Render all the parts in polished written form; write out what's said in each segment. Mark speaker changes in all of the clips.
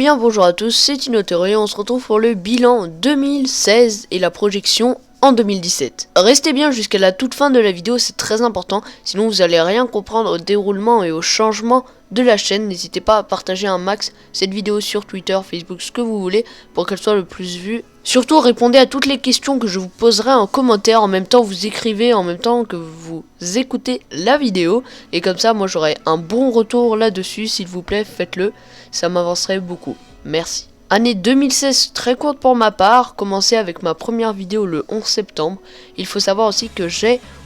Speaker 1: bien bonjour à tous, c'est Tinotheory et on se retrouve pour le bilan 2016 et la projection en 2017. Restez bien jusqu'à la toute fin de la vidéo, c'est très important, sinon vous allez rien comprendre au déroulement et au changement de la chaîne. N'hésitez pas à partager un max cette vidéo sur Twitter, Facebook, ce que vous voulez, pour qu'elle soit le plus vue. Surtout répondez à toutes les questions que je vous poserai en commentaire, en même temps vous écrivez, en même temps que vous écoutez la vidéo, et comme ça moi j'aurai un bon retour là-dessus. S'il vous plaît, faites-le, ça m'avancerait beaucoup. Merci. Année 2016 très courte pour ma part, commencé avec ma première vidéo le 11 septembre. Il faut savoir aussi que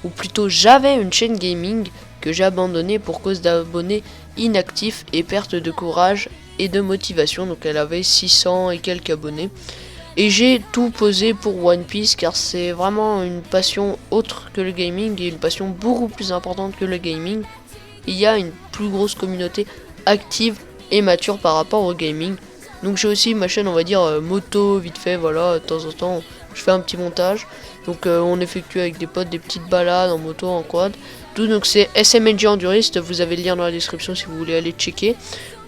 Speaker 1: ou plutôt j'avais une chaîne gaming que j'ai abandonnée pour cause d'abonnés inactifs et perte de courage et de motivation. Donc elle avait 600 et quelques abonnés. Et j'ai tout posé pour One Piece car c'est vraiment une passion autre que le gaming et une passion beaucoup plus importante que le gaming. Il y a une plus grosse communauté active et mature par rapport au gaming. Donc j'ai aussi ma chaîne, on va dire, moto, vite fait, voilà, de temps en temps, je fais un petit montage. Donc on effectue avec des potes des petites balades en moto, en quad. Tout, donc c'est SMNG Enduriste, vous avez le lien dans la description si vous voulez aller checker.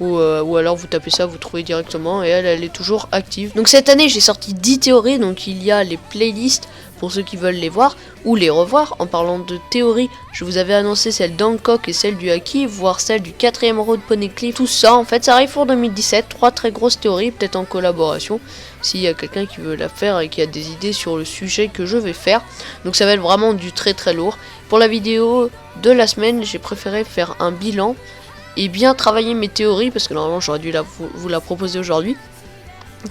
Speaker 1: Ou alors vous tapez ça, vous trouvez directement, et elle est toujours active. Donc cette année j'ai sorti 10 théories, donc il y a les playlists pour ceux qui veulent les voir ou les revoir. En parlant de théories, je vous avais annoncé celle d'Hancock et celle du Haki, voire celle du 4ème Road Poneglyph. Tout ça en fait ça arrive pour 2017, 3 très grosses théories, peut-être en collaboration s'il y a quelqu'un qui veut la faire et qui a des idées sur le sujet que je vais faire. Donc ça va être vraiment du très très lourd. Pour la vidéo de la semaine, j'ai préféré faire un bilan et bien travailler mes théories, parce que normalement j'aurais dû vous la proposer aujourd'hui,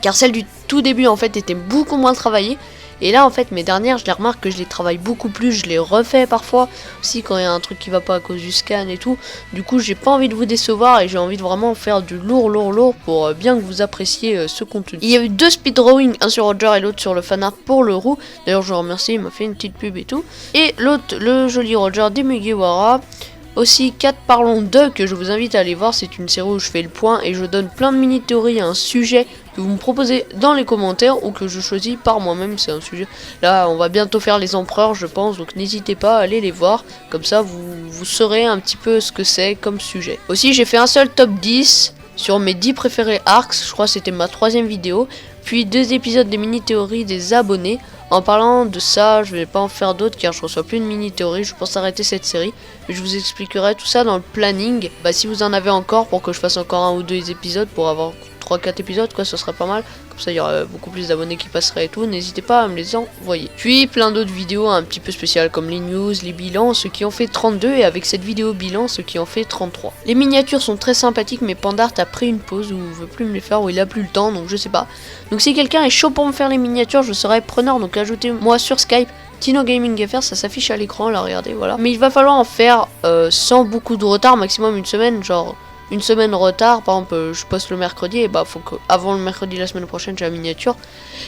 Speaker 1: car celle du tout début en fait était beaucoup moins travaillée. Et là en fait mes dernières, je les remarque que je les travaille beaucoup plus, je les refais parfois aussi quand il y a un truc qui va pas à cause du scan et tout. Du coup j'ai pas envie de vous décevoir et j'ai envie de vraiment faire du lourd pour bien que vous appréciez ce contenu. Il y a eu 2 speedrawing, un sur Roger et l'autre sur le fanart pour le roux. D'ailleurs je vous remercie, il m'a fait une petite pub et tout. Et l'autre, le joli Roger des Mugiwara. Aussi 4 parlons d'eux que je vous invite à aller voir, c'est une série où je fais le point et je donne plein de mini théories à un sujet que vous me proposez dans les commentaires ou que je choisis par moi-même. C'est un sujet, là on va bientôt faire les empereurs je pense, donc n'hésitez pas à aller les voir, comme ça vous saurez un petit peu ce que c'est comme sujet. Aussi j'ai fait un seul top 10 sur mes 10 préférés arcs, je crois que c'était ma 3ème vidéo, puis 2 épisodes des mini théories des abonnés. En parlant de ça, je vais pas en faire d'autres car je reçois plus de mini théories, je pense arrêter cette série. Mais je vous expliquerai tout ça dans le planning. Bah si vous en avez encore pour que je fasse encore 1 ou 2 épisodes pour avoir 3-4 épisodes quoi, ce serait pas mal. Comme ça il y aura beaucoup plus d'abonnés qui passeraient et tout, n'hésitez pas à me les envoyer. Puis plein d'autres vidéos un petit peu spéciales comme les news, les bilans, ceux qui ont fait 32 et avec cette vidéo bilan ceux qui ont fait 33. Les miniatures sont très sympathiques mais Pandart a pris une pause ou veut plus me les faire ou il a plus le temps, donc je sais pas. Donc si quelqu'un est chaud pour me faire les miniatures, je serai preneur, donc ajoutez-moi sur Skype. Tino Gaming FR, ça s'affiche à l'écran là, regardez, voilà. Mais il va falloir en faire sans beaucoup de retard, maximum une semaine, genre une semaine de retard. Par exemple je poste le mercredi et bah faut que avant le mercredi la semaine prochaine j'ai la miniature.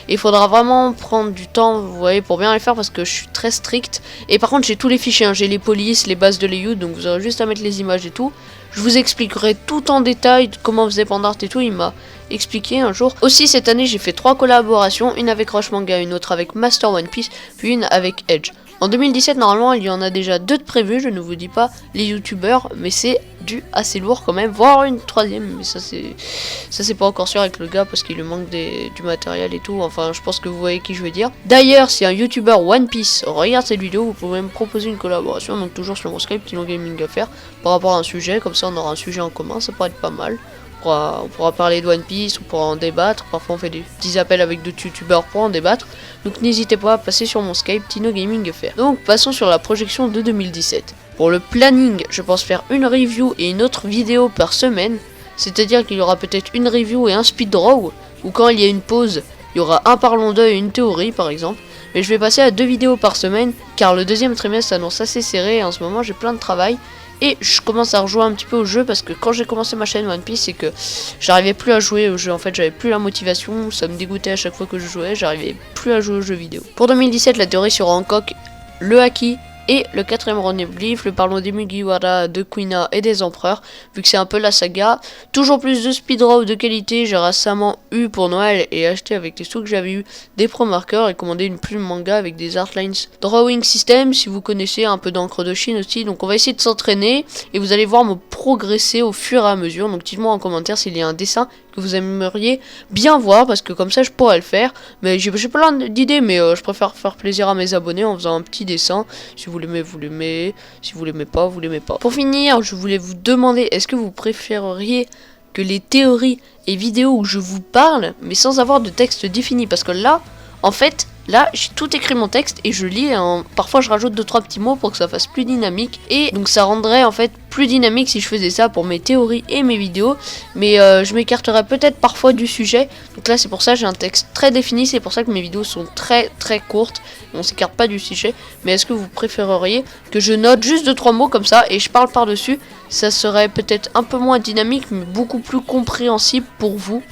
Speaker 1: Et il faudra vraiment prendre du temps, vous voyez, pour bien les faire parce que je suis très strict. Et par contre j'ai tous les fichiers, hein. J'ai les polices, les bases de layout, donc vous aurez juste à mettre les images et tout. Je vous expliquerai tout en détail comment faisait Pandart et tout, il m'a expliqué un jour. Aussi cette année j'ai fait 3 collaborations, une avec Rush Manga, une autre avec Master One Piece, puis une avec Edge. En 2017 normalement il y en a déjà 2 de prévus, je ne vous dis pas les youtubeurs, mais c'est du assez lourd quand même, voire une 3ème, mais ça c'est pas encore sûr avec le gars parce qu'il lui manque du matériel et tout, enfin je pense que vous voyez qui je veux dire. D'ailleurs si un youtubeur One Piece regarde cette vidéo, vous pouvez me proposer une collaboration, donc toujours sur mon Skype, Tino Gaming FR, par rapport à un sujet, comme ça on aura un sujet en commun, ça pourrait être pas mal. On pourra parler de One Piece, on pourra en débattre, parfois on fait des petits appels avec d'autres youtubeurs pour en débattre, donc n'hésitez pas à passer sur mon Skype Tino Gaming FR. Donc passons sur la projection de 2017. Pour le planning, je pense faire une review et une autre vidéo par semaine, c'est-à-dire qu'il y aura peut-être une review et un speed draw, ou quand il y a une pause, il y aura un parlons d'eux et une théorie par exemple. Mais je vais passer à 2 vidéos par semaine, car le 2e trimestre s'annonce assez serré et en ce moment j'ai plein de travail. Et je commence à rejouer un petit peu au jeu parce que quand j'ai commencé ma chaîne One Piece, c'est que j'arrivais plus à jouer au jeu. En fait, j'avais plus la motivation, ça me dégoûtait à chaque fois que je jouais, j'arrivais plus à jouer aux jeux vidéo. Pour 2017, la théorie sur Hancock, le Haki et le 4ème Poneglyph, le parlons des Mugiwara, de Kuina et des empereurs, vu que c'est un peu la saga. Toujours plus de speeddraw de qualité, j'ai récemment eu pour Noël et acheté avec les sous que j'avais eu des pro marqueurs et commandé une plume manga avec des Artlines Drawing System, si vous connaissez un peu d'encre de Chine aussi. Donc on va essayer de s'entraîner et vous allez voir me progresser au fur et à mesure. Donc dites-moi en commentaire s'il y a un dessin que vous aimeriez bien voir, parce que comme ça je pourrais le faire. Mais j'ai plein d'idées, mais je préfère faire plaisir à mes abonnés en faisant un petit dessin. Si vous l'aimez, vous l'aimez. Si vous l'aimez pas, vous l'aimez pas. Pour finir, je voulais vous demander, est-ce que vous préféreriez que les théories et vidéos où je vous parle, mais sans avoir de texte défini? Parce que là, en fait, là, j'ai tout écrit mon texte et je lis. Parfois, je rajoute 2-3 petits mots pour que ça fasse plus dynamique. Et donc, ça rendrait en fait plus dynamique si je faisais ça pour mes théories et mes vidéos. Mais je m'écarterais peut-être parfois du sujet. Donc là, c'est pour ça que j'ai un texte très défini. C'est pour ça que mes vidéos sont très très courtes. On s'écarte pas du sujet. Mais est-ce que vous préféreriez que je note juste 2-3 mots comme ça et je parle par-dessus? Ça serait peut-être un peu moins dynamique, mais beaucoup plus compréhensible pour vous.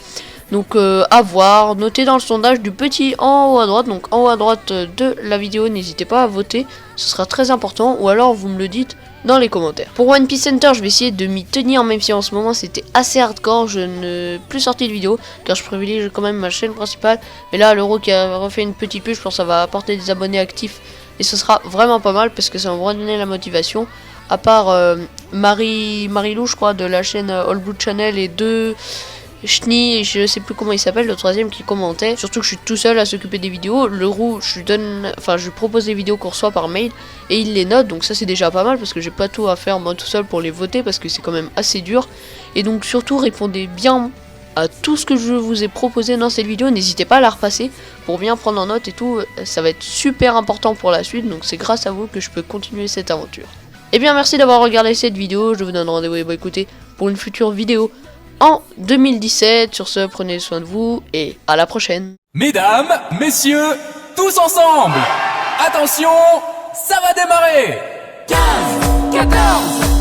Speaker 1: Donc à voir, notez dans le sondage du petit en haut à droite, donc en haut à droite de la vidéo, n'hésitez pas à voter, ce sera très important, ou alors vous me le dites dans les commentaires. Pour One Piece Center, je vais essayer de m'y tenir, même si en ce moment c'était assez hardcore, je ne plus sorti de vidéo, car je privilégie quand même ma chaîne principale, mais là l'euro qui a refait une petite pub, je pense que ça va apporter des abonnés actifs, et ce sera vraiment pas mal, parce que ça va me redonner la motivation, à part Marilou, je crois, de la chaîne All Blue Channel, et deux... Chni, et je sais plus comment il s'appelle, le troisième qui commentait. Surtout que je suis tout seul à s'occuper des vidéos. Le roux, je lui propose des vidéos qu'on reçoit par mail et il les note. Donc ça c'est déjà pas mal parce que j'ai pas tout à faire moi tout seul pour les voter parce que c'est quand même assez dur. Et donc surtout répondez bien à tout ce que je vous ai proposé dans cette vidéo. N'hésitez pas à la repasser pour bien prendre en note et tout. Ça va être super important pour la suite. Donc c'est grâce à vous que je peux continuer cette aventure. Et bien merci d'avoir regardé cette vidéo. Je vous donne rendez-vous et écoutez pour une future vidéo en 2017. Sur ce, prenez soin de vous et à la prochaine.
Speaker 2: Mesdames, messieurs, tous ensemble. Attention, ça va démarrer. 15, 14,